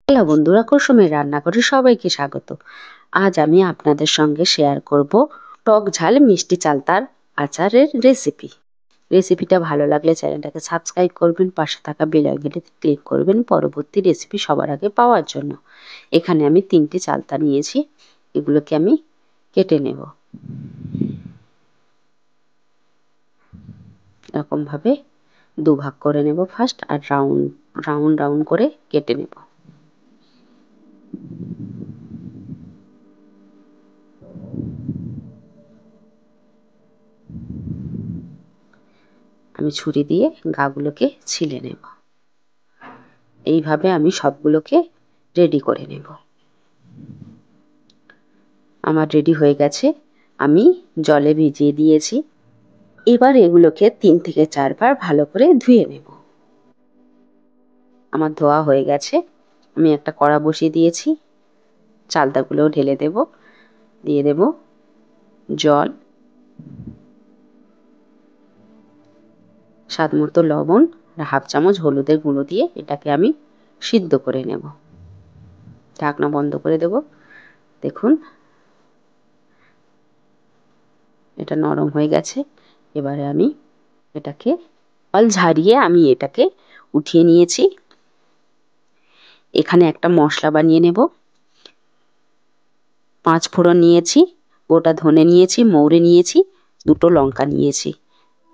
Hello বন্ধুরা, কুসুমের রান্নাঘরে সবাইকে স্বাগত। আজ আমি আপনাদের সঙ্গে শেয়ার করব টক ঝাল মিষ্টি চালতার আচারের রেসিপিটা ভালো লাগলে চ্যানেলটাকে সাবস্ক্রাইব করবেন, পাশে থাকা বেল আইকনে ক্লিক করবেন পরবর্তী রেসিপি সবার আগে পাওয়ার জন্য। এখানে আমি 3টি চালতা নিয়েছি, এগুলোকে আমি কেটে নেব এরকমভাবে দুভাগ করে নেব ফার্স্ট, আর রাউন্ড রাউন্ড করে কেটে নেব। আমি ছুরি দিয়ে গাগুলোকে ছিলে নেব। এইভাবে আমি সবগুলোকে রেডি করে নেব। আমার রেডি হয়ে গেছে, আমি জলে ভিজিয়ে দিয়েছি। এবার এগুলোকে 3 থেকে 4 বার ভালো করে ধুয়ে নেব। আমার ধোয়া হয়ে গেছে, আমি একটা কড়া বসিয়ে দিয়েছি, চালতাগুলো ঢেলে দেব, দিয়ে দেব জল, স্বাদ মতো লবণ আর হাফ চামচ হলুদের গুঁড়ো দিয়ে এটাকে আমি সিদ্ধ করে নেব। ঢাকনা বন্ধ করে দেব। দেখুন এটা নরম হয়ে গেছে। এবারে আমি এটাকে জল ঝারিয়ে আমি এটাকে উঠিয়ে নিয়েছি। এখানে একটা মশলা বানিয়ে নেব। 5 ফোড়ন নিয়েছি, গোটা ধনে নিয়েছি, মৌরি নিয়েছি, 2টো লঙ্কা নিয়েছি।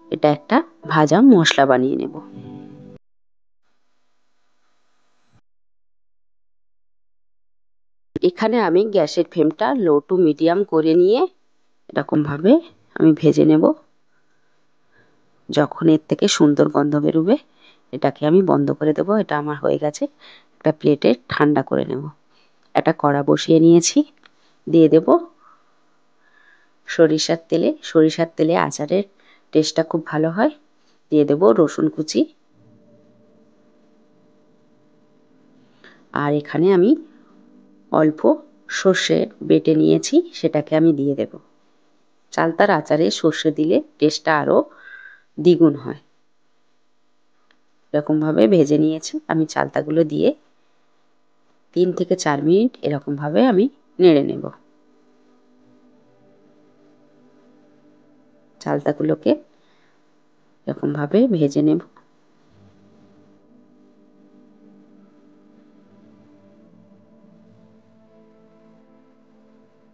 এটা একটা ভাজা মশলা বানিয়ে নেব। এখানে আমি গ্যাসের ফ্লেমটা লো টু মিডিয়াম করে নিয়ে এরকমভাবে আমি ভেজে নেব। যখন এর থেকে সুন্দর গন্ধ বেরোবে এটাকে আমি বন্ধ করে দেব। এটা আমার হয়ে গেছে, একটা প্লেটে ঠান্ডা করে নেব। একটা কড়া বসিয়ে নিয়েছি, দিয়ে দেব সরিষার তেলে আচারের টেস্টটা খুব ভালো হয়। দিয়ে দেব রসুন কুচি, আর এখানে আমি অল্প সর্ষে বেটে নিয়েছি, সেটাকে আমি দিয়ে দেব। চালতার আচারে সর্ষে দিলে টেস্টটা আরও দ্বিগুণ হয়। এরকমভাবে ভেজে নিয়েছি, আমি চালতাগুলো দিয়ে 3 থেকে 4 মিনিট এরকমভাবে আমি নেড়ে নেব। চালতাগুলোকে এরকমভাবে ভেজে নেব।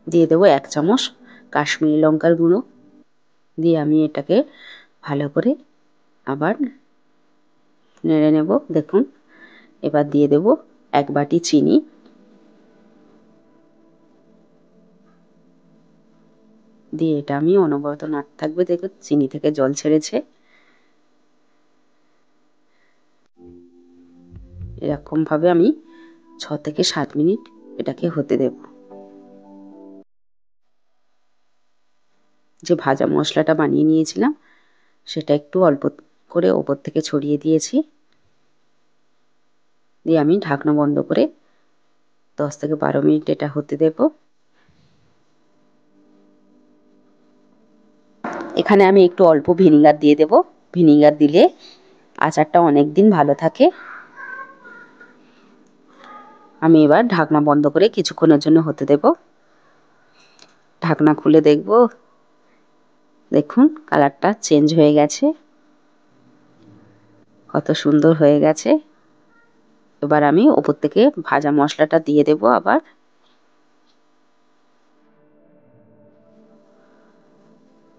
দিয়ে দেবো 1 চামচ কাশ্মীরি লঙ্কার গুঁড়ো, দিয়ে আমি এটাকে ভালো করে আবার নেড়ে নেব। দেখুন এবার দিয়ে দেব 1 বাটি চিনি, দিয়ে এটা আমি অনবরত নাড়তে থাকবে। দেখুন চিনি থেকে জল ছেড়েছে। এরকমভাবে আমি 6 থেকে 7 মিনিট এটাকে হতে দেব। যে ভাজা মশলাটা বানিয়ে নিয়েছিলাম সেটা একটু অল্প করে ওপর থেকে ছড়িয়ে দিয়েছি, দিয়ে আমি ঢাকনা বন্ধ করে 10 থেকে 12 মিনিট এটা হতে দেব। এখানে আমি একটু অল্প ভিনিগার দিয়ে দেব। ভিনিগার দিলে আচারটা অনেক দিন ভালো থাকে। আমি এবার ঢাকনা বন্ধ করে কিছুক্ষণের জন্য হতে দেব। ঢাকনা খুলে দেখব, দেখুন কালারটা চেঞ্জ হয়ে গেছে, কত সুন্দর হয়ে গেছে। এবার আমি ওপর থেকে ভাজা মশলাটা দিয়ে দেব। আবার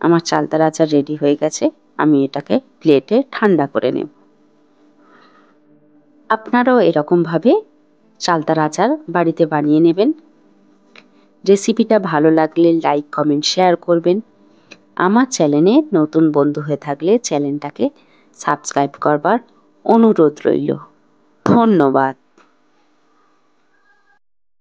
আমার চালতার আচার রেডি হয়ে গেছে, আমি এটাকে প্লেটে ঠান্ডা করে নেব। আপনারাও এরকমভাবে চালতার আচার বাড়িতে বানিয়ে নেবেন। রেসিপিটা ভালো লাগলে লাইক, কমেন্ট, শেয়ার করবেন। আমার চ্যানেলে নতুন বন্ধু হয়ে থাকলে চ্যানেলটাকে সাবস্ক্রাইব করবার অনুরোধ রইল। ধন্যবাদ।